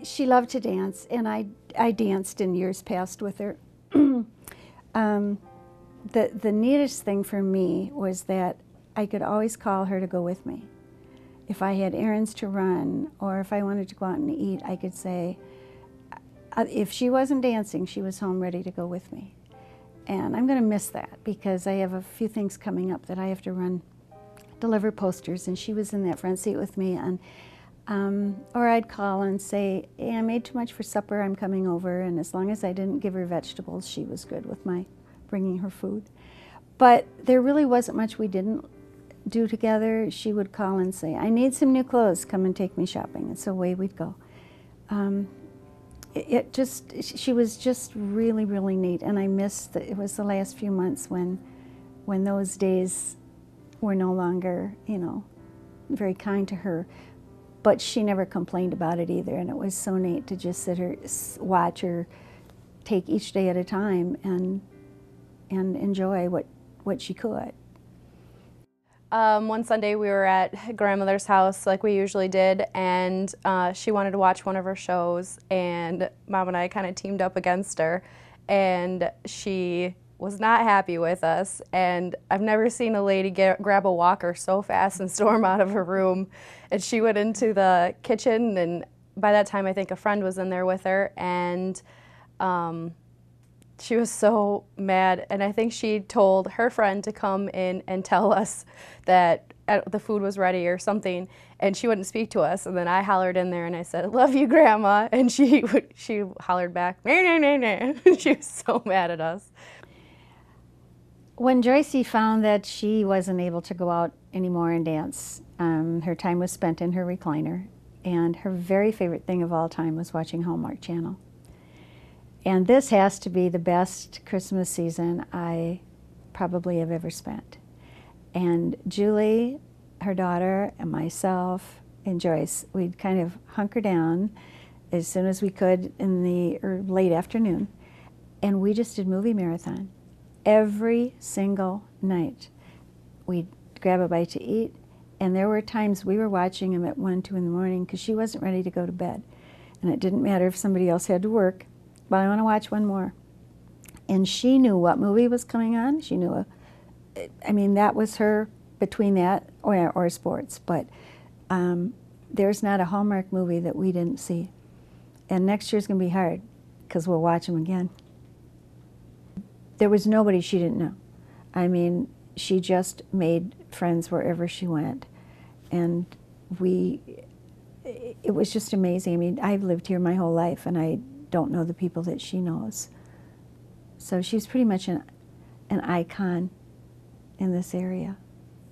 she loved to dance, and I danced in years past with her. The neatest thing for me was that I could always call her to go with me. If I had errands to run, or if I wanted to go out and eat, I could say, if she wasn't dancing, she was home ready to go with me. And I'm going to miss that because I have a few things coming up that I have to run, deliver posters, and she was in that front seat with me. And or I'd call and say, hey, I made too much for supper, I'm coming over, and as long as I didn't give her vegetables, she was good with my bringing her food. But there really wasn't much we didn't do together. She would call and say, I need some new clothes, come and take me shopping, and so away we'd go. She was just really, really neat, and I missed it was the last few months when those days were no longer, you know, very kind to her. But she never complained about it either, and it was so neat to just watch her take each day at a time and enjoy what she could. One Sunday we were at grandmother's house like we usually did, and she wanted to watch one of her shows, and Mom and I kind of teamed up against her, and she was not happy with us. And I've never seen a lady grab a walker so fast and storm out of her room. And she went into the kitchen, and by that time I think a friend was in there with her, and she was so mad, and I think she told her friend to come in and tell us that the food was ready or something, and she wouldn't speak to us. And then I hollered in there and I said, love you, Grandma, and she hollered back, nah, nah, nah, nah. She was so mad at us. When Joycey found that she wasn't able to go out anymore and dance, her time was spent in her recliner, and her very favorite thing of all time was watching Hallmark Channel. And this has to be the best Christmas season I probably have ever spent. And Julie, her daughter, and myself, and Joyce, we'd kind of hunker down as soon as we could in the late afternoon, and we just did movie marathon. Every single night. We'd grab a bite to eat, and there were times we were watching him at 1, 2 in the morning because she wasn't ready to go to bed. And it didn't matter if somebody else had to work, but I want to watch one more. And she knew what movie was coming on. She knew, I mean, that was her between that or sports. But there's not a Hallmark movie that we didn't see. And next year's going to be hard because we'll watch them again. There was nobody she didn't know. I mean, she just made friends wherever she went. And it was just amazing. I mean, I've lived here my whole life, and I don't know the people that she knows. So she's pretty much an icon in this area.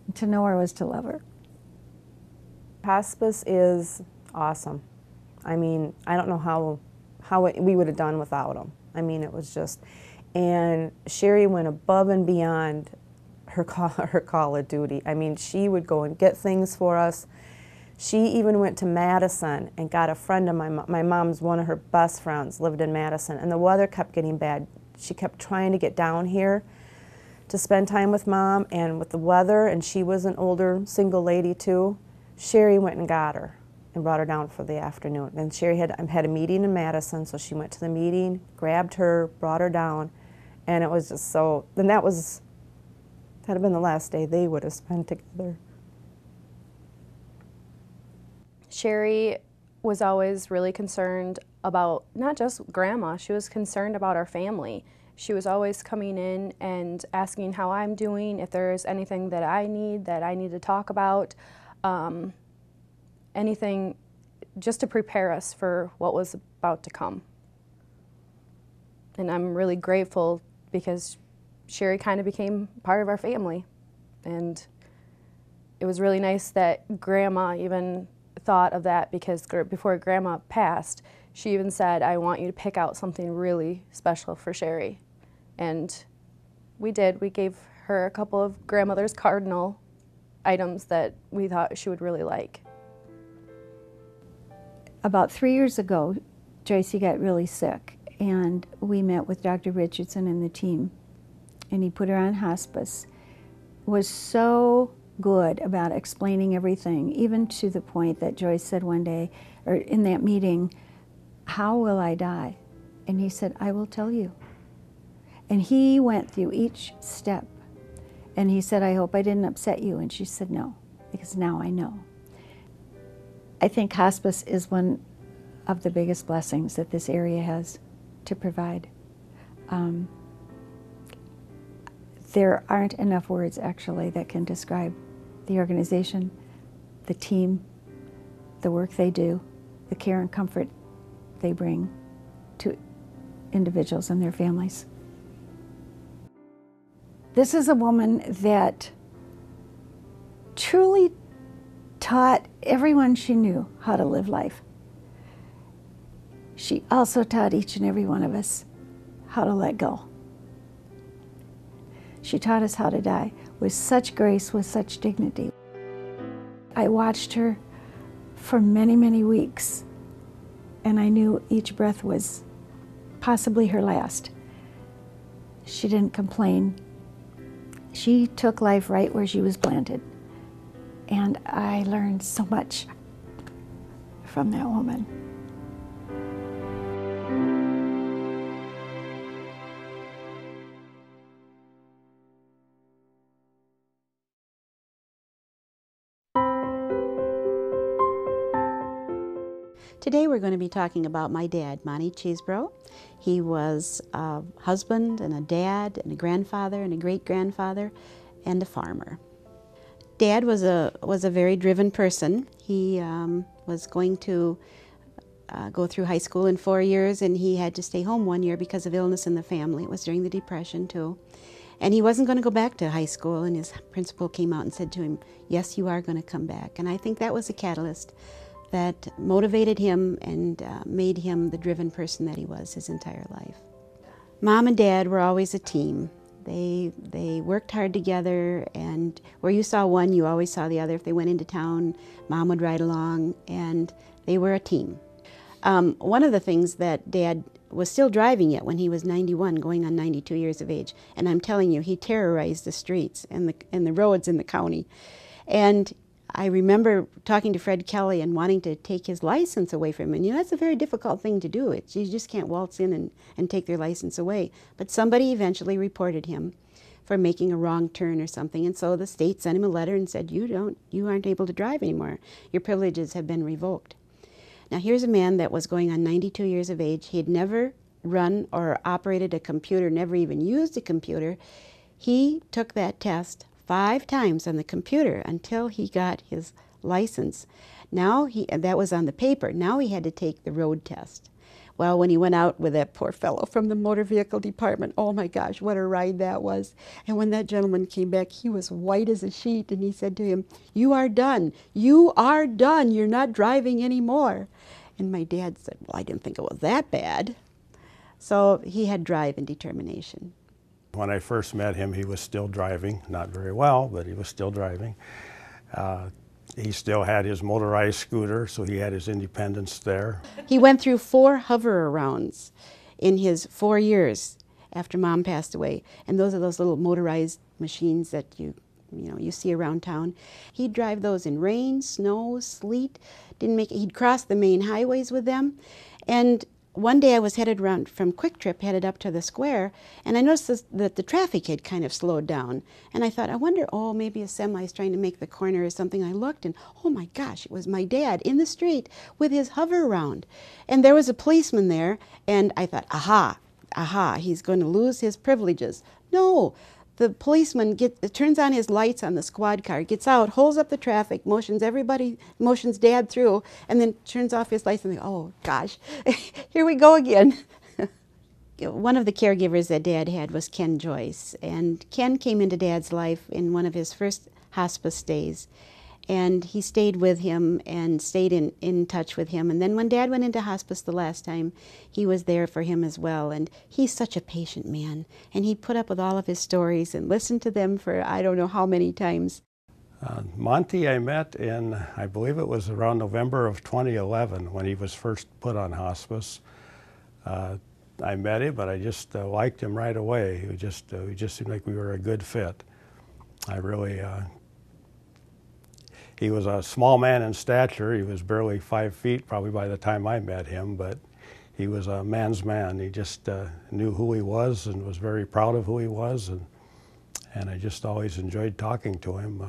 And to know her was to love her. Hospice is awesome. I mean, I don't know how we would have done without them. I mean, it was just, and Sherry went above and beyond her call of duty. I mean, she would go and get things for us. She even went to Madison and got a friend of my mom's, one of her best friends, lived in Madison, and the weather kept getting bad. She kept trying to get down here to spend time with Mom, and with the weather, and she was an older single lady too, Sherry went and got her and brought her down for the afternoon. And Sherry had a meeting in Madison, so she went to the meeting, grabbed her, brought her down, and it was just so, and that'd have been the last day they would have spent together. Sherry was always really concerned about not just Grandma, she was concerned about our family. She was always coming in and asking how I'm doing, if there's anything that I need to talk about, anything just to prepare us for what was about to come. And I'm really grateful because Sherry kind of became part of our family. And it was really nice that Grandma even thought of that, because before Grandma passed, she even said, I want you to pick out something really special for Sherry. And we did. We gave her a couple of grandmother's cardinal items that we thought she would really like. About 3 years ago, Joycey got really sick, and we met with Dr. Richardson and the team, and he put her on hospice. Was so good about explaining everything, even to the point that Joyce said one day, or in that meeting, how will I die? And he said, I will tell you. And he went through each step. And he said, I hope I didn't upset you. And she said, no, because now I know. I think hospice is one of the biggest blessings that this area has to provide. There aren't enough words, actually, that can describe the organization, the team, the work they do, the care and comfort they bring to individuals and their families. This is a woman that truly taught everyone she knew how to live life. She also taught each and every one of us how to let go. She taught us how to die with such grace, with such dignity. I watched her for many, many weeks, and I knew each breath was possibly her last. She didn't complain. She took life right where she was planted. And I learned so much from that woman. Today we're going to be talking about my dad, Monty Cheesebro. He was a husband and a dad and a grandfather and a great-grandfather and a farmer. Dad was a very driven person. He was going to go through high school in 4 years, and he had to stay home 1 year because of illness in the family. It was during the Depression too. And he wasn't going to go back to high school, and his principal came out and said to him, yes, you are going to come back. And I think that was a catalyst that motivated him and made him the driven person that he was his entire life. Mom and Dad were always a team. They worked hard together, and where you saw one, you always saw the other. If they went into town, Mom would ride along, and they were a team. One of the things that Dad was still driving yet when he was 91, going on 92 years of age, and I'm telling you, he terrorized the streets and the roads in the county. And I remember talking to Fred Kelly and wanting to take his license away from him. And, you know, that's a very difficult thing to do. You just can't waltz in and take their license away. But somebody eventually reported him for making a wrong turn or something. And so the state sent him a letter and said, you aren't able to drive anymore. Your privileges have been revoked. Now, here's a man that was going on 92 years of age. He had never run or operated a computer, never even used a computer. He took that test 5 times on the computer until he got his license. Now that was on the paper. Now he had to take the road test. Well, when he went out with that poor fellow from the motor vehicle department, oh my gosh, what a ride that was. And when that gentleman came back, he was white as a sheet, and he said to him, you are done. You are done. You're not driving anymore. And my dad said, well, I didn't think it was that bad. So he had drive and determination. When I first met him, he was still driving, not very well, but he was still driving. He still had his motorized scooter, so he had his independence there. He went through 4 hover-arounds in his 4 years after Mom passed away, and those are those little motorized machines that you see around town. He'd drive those in rain, snow, sleet. He'd cross the main highways with them, and one day I was headed around from Quick Trip, headed up to the square, and I noticed that the traffic had kind of slowed down. And I thought, I wonder, oh, maybe a semi is trying to make the corner or something. I looked, and oh my gosh, it was my dad in the street with his hover around. And there was a policeman there, and I thought, aha, he's going to lose his privileges. No. The policeman turns on his lights on the squad car, gets out, holds up the traffic, motions Dad through, and then turns off his lights and think, oh gosh, here we go again. One of the caregivers that Dad had was Ken Joyce, and Ken came into Dad's life in one of his first hospice days. And he stayed with him and stayed in touch with him. And then when Dad went into hospice the last time, he was there for him as well. And he's such a patient man. And he put up with all of his stories and listened to them for I don't know how many times. Monty I met in, I believe it was around November of 2011 when he was first put on hospice. I met him, but I just liked him right away. We just seemed like we were a good fit. He was a small man in stature. He was barely 5 feet probably by the time I met him, but he was a man's man. He just knew who he was and was very proud of who he was, and I just always enjoyed talking to him.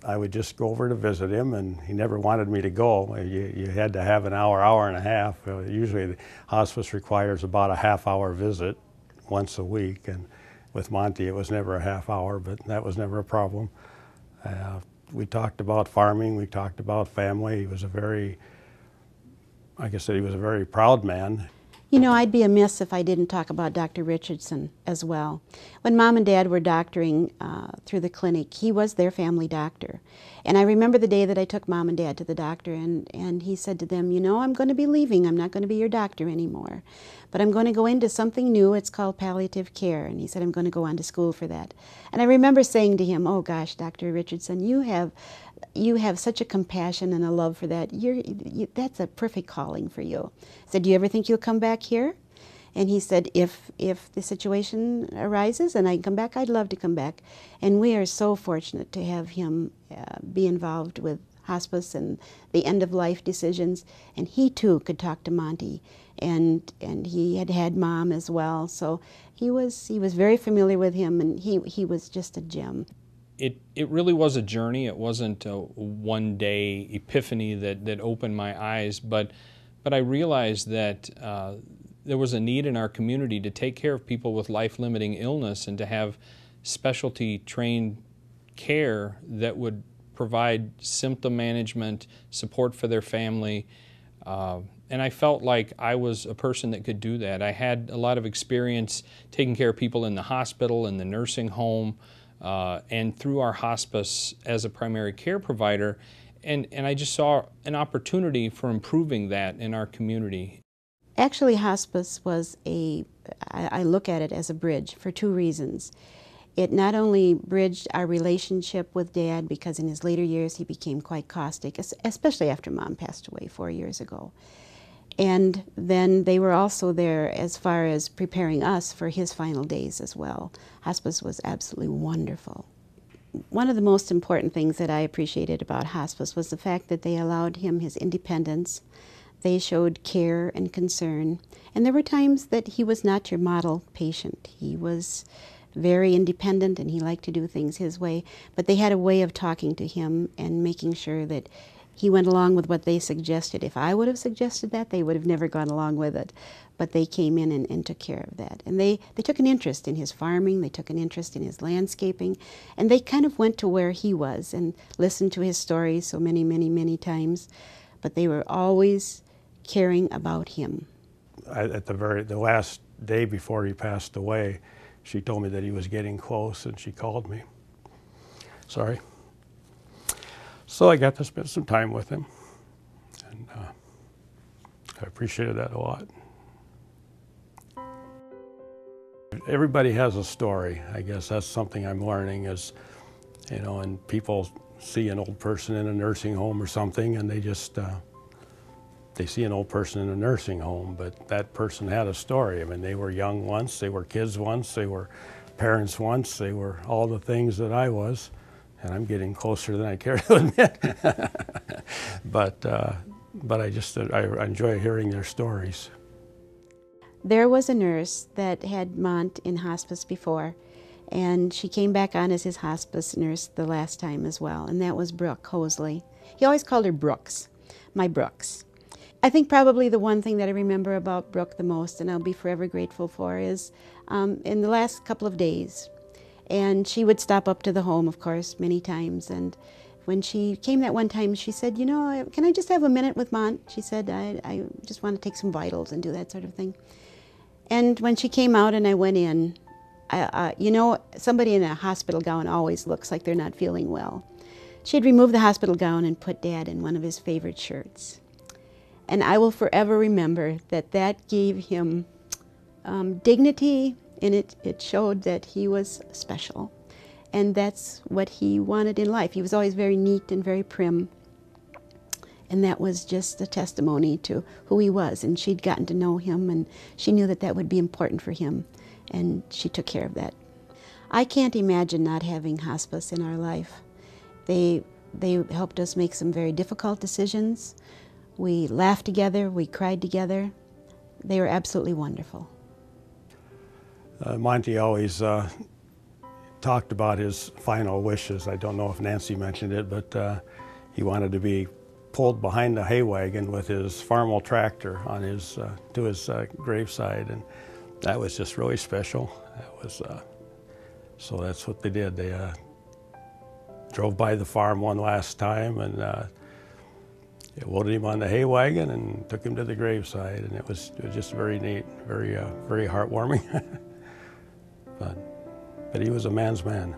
I would just go over to visit him, and he never wanted me to go. You had to have an hour, hour and a half. Usually the hospice requires about a half-hour visit once a week, and with Monty it was never a half hour, but that was never a problem. We talked about farming, we talked about family. He was a very, like I said, he was a very proud man. You know, I'd be amiss if I didn't talk about Dr. Richardson as well. When Mom and Dad were doctoring through the clinic, he was their family doctor. And I remember the day that I took Mom and Dad to the doctor, and he said to them, you know, I'm going to be leaving. I'm not going to be your doctor anymore. But I'm going to go into something new. It's called palliative care. And he said, I'm going to go on to school for that. And I remember saying to him, oh gosh, Dr. Richardson, you have such a compassion and a love for that. That's a perfect calling for you. I said, do you ever think you'll come back here? And he said, if the situation arises and I can come back, I'd love to come back. And we are so fortunate to have him be involved with hospice and the end-of-life decisions. And he, too, could talk to Monty. And he had Mom as well. So he was very familiar with him, and he was just a gem. It really was a journey. It wasn't a one-day epiphany that opened my eyes, but I realized that there was a need in our community to take care of people with life-limiting illness and to have specialty-trained care that would provide symptom management, support for their family, and I felt like I was a person that could do that. I had a lot of experience taking care of people in the hospital, in the nursing home, and through our hospice as a primary care provider, and I just saw an opportunity for improving that in our community. Actually, hospice was I look at it as a bridge for two reasons. It not only bridged our relationship with Dad, because in his later years he became quite caustic, especially after Mom passed away 4 years ago. And then they were also there as far as preparing us for his final days as well. Hospice was absolutely wonderful. One of the most important things that I appreciated about hospice was the fact that they allowed him his independence. They showed care and concern. And there were times that he was not your model patient. He was very independent and he liked to do things his way. But they had a way of talking to him and making sure that he went along with what they suggested. If I would have suggested that, they would have never gone along with it. But they came in and took care of that. And they took an interest in his farming, they took an interest in his landscaping, and they kind of went to where he was and listened to his stories so many, many, many times. But they were always caring about him. At the last day before he passed away, she told me that he was getting close, and she called me. Sorry. So I got to spend some time with him, and I appreciated that a lot. Everybody has a story. I guess that's something I'm learning is, you know, and people see an old person in a nursing home or something, and they just, they see an old person in a nursing home, but that person had a story. I mean, they were young once, they were kids once, they were parents once, they were all the things that I was. And I'm getting closer than I care to admit. but I enjoy hearing their stories. There was a nurse that had Mont in hospice before, and she came back on as his hospice nurse the last time as well, and that was Brooke Hosley. He always called her Brooks, my Brooks. I think probably the one thing that I remember about Brooke the most, and I'll be forever grateful for, is in the last couple of days. And she would stop up to the home, of course, many times. And when she came that one time, she said, you know, can I just have a minute with Mont? She said, I just want to take some vitals and do that sort of thing. And when she came out and I went in, you know, somebody in a hospital gown always looks like they're not feeling well. She had removed the hospital gown and put Dad in one of his favorite shirts. And I will forever remember that that gave him dignity, and it showed that he was special. And that's what he wanted in life. He was always very neat and very prim. And that was just a testimony to who he was. And she'd gotten to know him, and she knew that that would be important for him. And she took care of that. I can't imagine not having hospice in our life. They helped us make some very difficult decisions. We laughed together, we cried together. they were absolutely wonderful. Monty always talked about his final wishes. I don't know if Nancy mentioned it, but he wanted to be pulled behind the hay wagon with his Farmall tractor on his to his graveside, and that was just really special. That was so that's what they did. They drove by the farm one last time and loaded him on the hay wagon and took him to the graveside, and it was just very neat, very heartwarming. But he was a man's man.